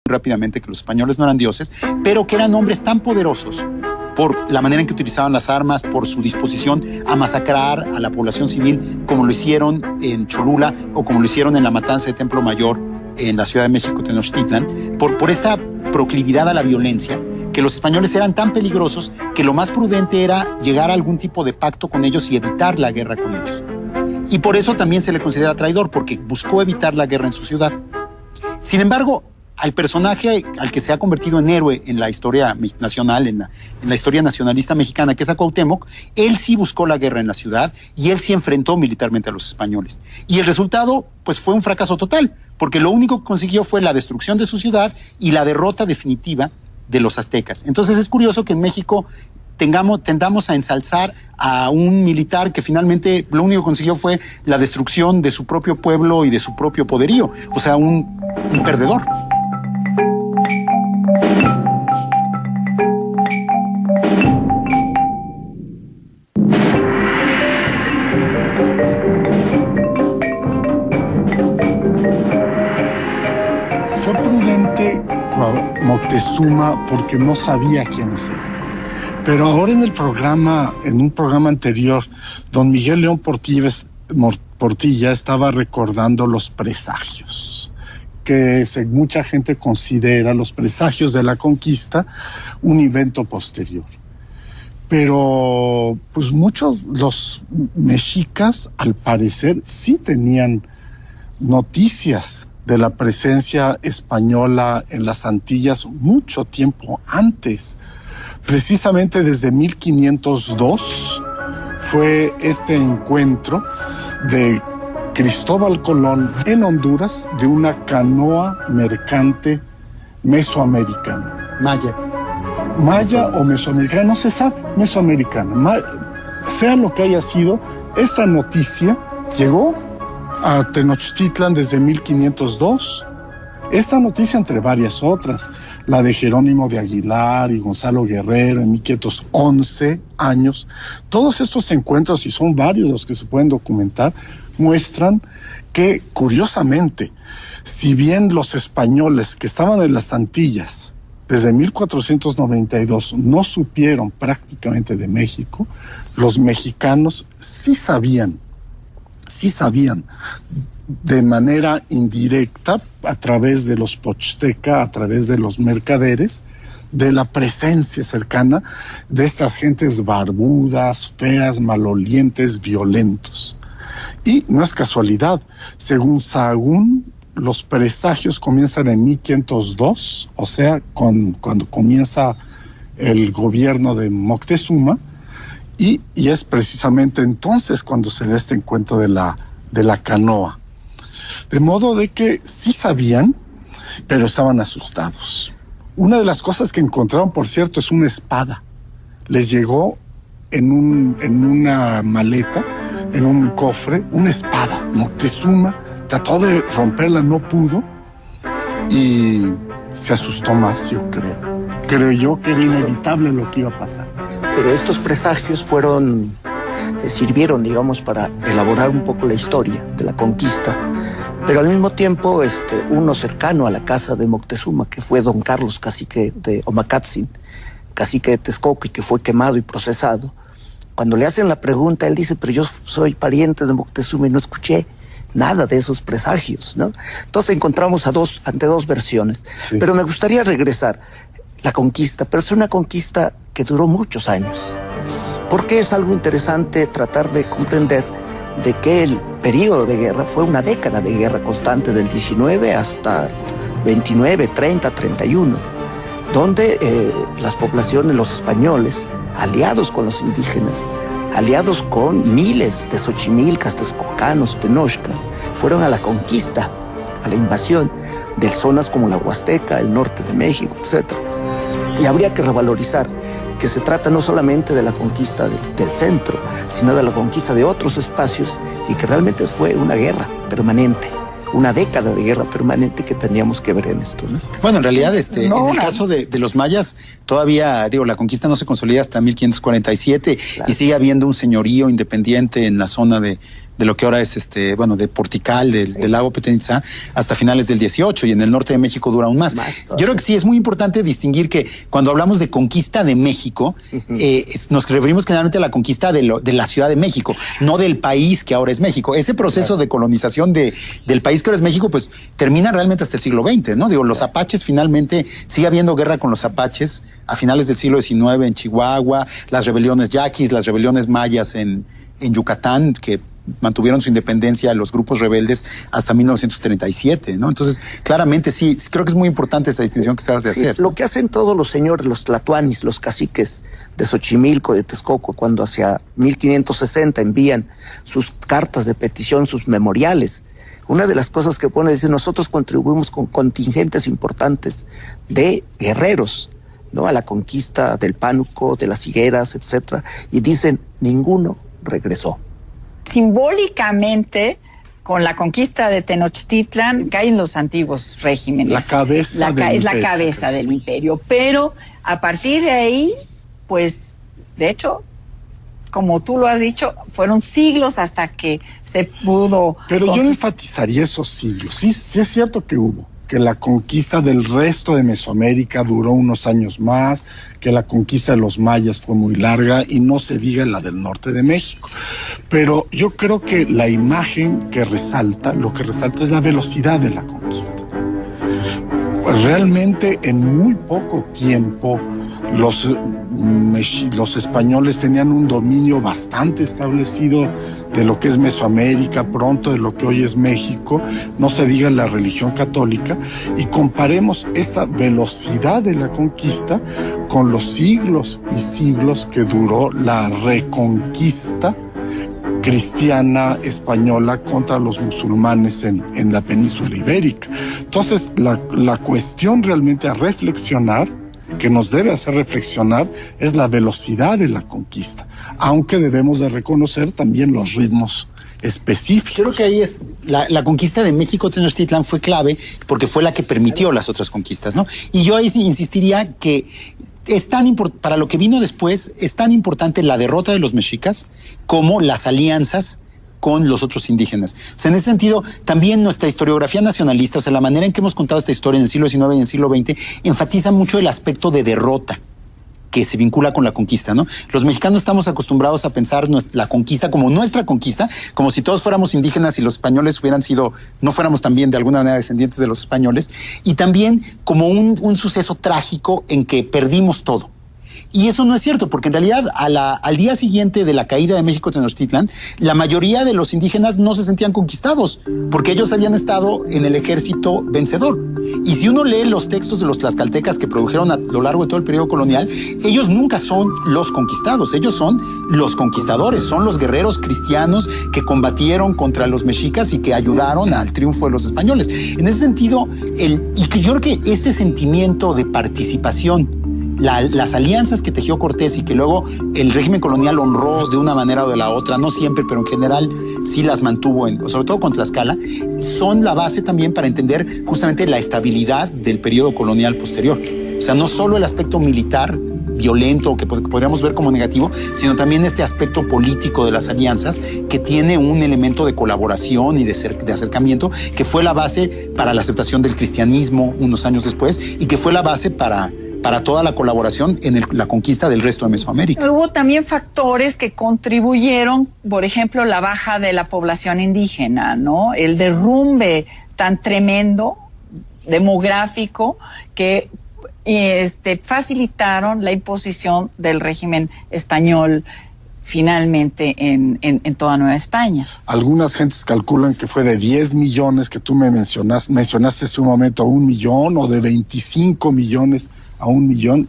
rápidamente que los españoles no eran dioses, pero que eran hombres tan poderosos por la manera en que utilizaban las armas, por su disposición a masacrar a la población civil, como lo hicieron en Cholula o como lo hicieron en la matanza de Templo Mayor en la Ciudad de México, Tenochtitlan, por esta proclividad a la violencia, que los españoles eran tan peligrosos que lo más prudente era llegar a algún tipo de pacto con ellos y evitar la guerra con ellos. Y por eso también se le considera traidor, porque buscó evitar la guerra en su ciudad. Sin embargo, al personaje al que se ha convertido en héroe en la historia nacional, en la historia nacionalista mexicana, que es a Cuauhtémoc, él sí buscó la guerra en la ciudad y él sí enfrentó militarmente a los españoles. Y el resultado, pues, fue un fracaso total, porque lo único que consiguió fue la destrucción de su ciudad y la derrota definitiva de los aztecas. Entonces es curioso que en México tendamos a ensalzar a un militar que finalmente lo único que consiguió fue la destrucción de su propio pueblo y de su propio poderío, o sea, un perdedor. Fue prudente Moctezuma porque no sabía quiénes eran. Pero ahora en un programa anterior, don Miguel León Portilla estaba recordando los presagios, que mucha gente considera los presagios de la conquista un evento posterior. Pero pues los mexicas, al parecer, sí tenían noticias de la presencia española en las Antillas mucho tiempo antes. Precisamente desde 1502 fue este encuentro de Cristóbal Colón en Honduras de una canoa mercante mesoamericana. Maya o mesoamericana, no se sabe, mesoamericana. Sea lo que haya sido, esta noticia llegó a Tenochtitlan desde 1502. Esta noticia, entre varias otras, la de Jerónimo de Aguilar y Gonzalo Guerrero en 1511 años, todos estos encuentros, y son varios los que se pueden documentar, muestran que, curiosamente, si bien los españoles que estaban en las Antillas desde 1492 no supieron prácticamente de México, los mexicanos sí sabían de manera indirecta, a través de los Pochteka, a través de los mercaderes, de la presencia cercana de estas gentes barbudas, feas, malolientes, violentos. Y no es casualidad, según Sahagún, los presagios comienzan en 1502, o sea, cuando comienza el gobierno de Moctezuma, y es precisamente entonces cuando se da este encuentro de la canoa. De modo de que sí sabían, pero estaban asustados. Una de las cosas que encontraron, por cierto, es una espada. Les llegó en una maleta, en un cofre, una espada. Moctezuma trató de romperla, no pudo, y se asustó más, yo creo. Creo yo que era inevitable lo que iba a pasar. Pero estos presagios sirvieron, digamos, para elaborar un poco la historia de la conquista. Pero al mismo tiempo, uno cercano a la casa de Moctezuma, que fue don Carlos, cacique de Omacatzin, cacique de Texcoco, y que fue quemado y procesado, cuando le hacen la pregunta, él dice, pero yo soy pariente de Moctezuma y no escuché nada de esos presagios, ¿no? Entonces encontramos ante dos versiones. Sí. Pero me gustaría regresar. La conquista, pero es una conquista que duró muchos años. Porque es algo interesante tratar de comprender de que el periodo de guerra fue una década de guerra constante del 19 hasta 29, 30, 31, donde las poblaciones, los españoles, aliados con los indígenas, aliados con miles de xochimilcas, texcocanos, tenochcas, fueron a la conquista, a la invasión de zonas como la Huasteca, el norte de México, etc. Y habría que revalorizar que se trata no solamente de la conquista del centro, sino de la conquista de otros espacios, y que realmente fue una guerra permanente, una década de guerra permanente que teníamos que ver en esto, ¿no? Bueno, en realidad, en el caso de los mayas, todavía, la conquista no se consolida hasta 1547, claro. Y sigue habiendo un señorío independiente en la zona de de lo que ahora es de Portical, del lago Petén-Itzá, hasta finales del 18, y en el norte de México dura aún más. Yo creo que sí es muy importante distinguir que cuando hablamos de conquista de México, nos referimos generalmente a la conquista de la Ciudad de México, no del país que ahora es México. Ese proceso de colonización del país que ahora es México, pues termina realmente hasta el siglo XX, ¿no? Digo, los apaches finalmente, sigue habiendo guerra con los apaches a finales del siglo XIX en Chihuahua, las rebeliones yaquis, las rebeliones mayas en Yucatán, que mantuvieron su independencia los grupos rebeldes hasta 1937, ¿no? Entonces, claramente sí, creo que es muy importante esa distinción que acabas de hacer. Lo que hacen todos los señores, los tlatoanis, los caciques de Xochimilco, de Texcoco, cuando hacia 1560 envían sus cartas de petición, sus memoriales, una de las cosas que pone es decir, nosotros contribuimos con contingentes importantes de guerreros, ¿no? A la conquista del Pánuco, de las higueras, etcétera, y dicen, ninguno regresó. Simbólicamente, con la conquista de Tenochtitlan, caen los antiguos regímenes. La cabeza del imperio. Es la cabeza del imperio. Pero a partir de ahí, pues, de hecho, como tú lo has dicho, fueron siglos hasta que se pudo... Pero yo no enfatizaría esos siglos. Sí es cierto que hubo. Que la conquista del resto de Mesoamérica duró unos años más, que la conquista de los mayas fue muy larga y no se diga la del norte de México. Pero yo creo que la imagen que resalta, lo que resalta es la velocidad de la conquista. Realmente en muy poco tiempo los españoles tenían un dominio bastante establecido de lo que es Mesoamérica, pronto de lo que hoy es México, no se diga la religión católica, y comparemos esta velocidad de la conquista con los siglos y siglos que duró la reconquista cristiana española contra los musulmanes en la península ibérica. Entonces, la cuestión realmente a reflexionar, que nos debe hacer reflexionar, es la velocidad de la conquista, aunque debemos de reconocer también los ritmos específicos. Creo que ahí es la conquista de México, Tenochtitlan, fue clave porque fue la que permitió las otras conquistas, ¿no? Y yo ahí sí insistiría que es para lo que vino después, es tan importante la derrota de los mexicas como las alianzas con los otros indígenas. O sea, en ese sentido, también nuestra historiografía nacionalista, o sea, la manera en que hemos contado esta historia en el siglo XIX y en el siglo XX, enfatiza mucho el aspecto de derrota que se vincula con la conquista, ¿no? Los mexicanos estamos acostumbrados a pensar la conquista como nuestra conquista, como si todos fuéramos indígenas y los españoles no fuéramos también de alguna manera descendientes de los españoles, y también como un suceso trágico en que perdimos todo. Y eso no es cierto, porque en realidad al día siguiente de la caída de México Tenochtitlan, la mayoría de los indígenas no se sentían conquistados, porque ellos habían estado en el ejército vencedor. Y si uno lee los textos de los tlaxcaltecas que produjeron a lo largo de todo el periodo colonial, ellos nunca son los conquistados, ellos son los conquistadores, son los guerreros cristianos que combatieron contra los mexicas y que ayudaron al triunfo de los españoles. En ese sentido, yo creo que este sentimiento de participación, las alianzas que tejió Cortés y que luego el régimen colonial honró de una manera o de la otra, no siempre, pero en general sí las mantuvo, sobre todo con Tlaxcala, son la base también para entender justamente la estabilidad del periodo colonial posterior. O sea, no solo el aspecto militar violento que podríamos ver como negativo, sino también este aspecto político de las alianzas que tiene un elemento de colaboración y de acercamiento que fue la base para la aceptación del cristianismo unos años después y que fue la base para toda la colaboración en la conquista del resto de Mesoamérica. Hubo también factores que contribuyeron, por ejemplo, la baja de la población indígena, ¿no? El derrumbe tan tremendo, demográfico, que facilitaron la imposición del régimen español finalmente en toda Nueva España. Algunas gentes calculan que fue de 10 millones que tú mencionaste hace un momento a 1 millón, o de 25 millones a 1 millón.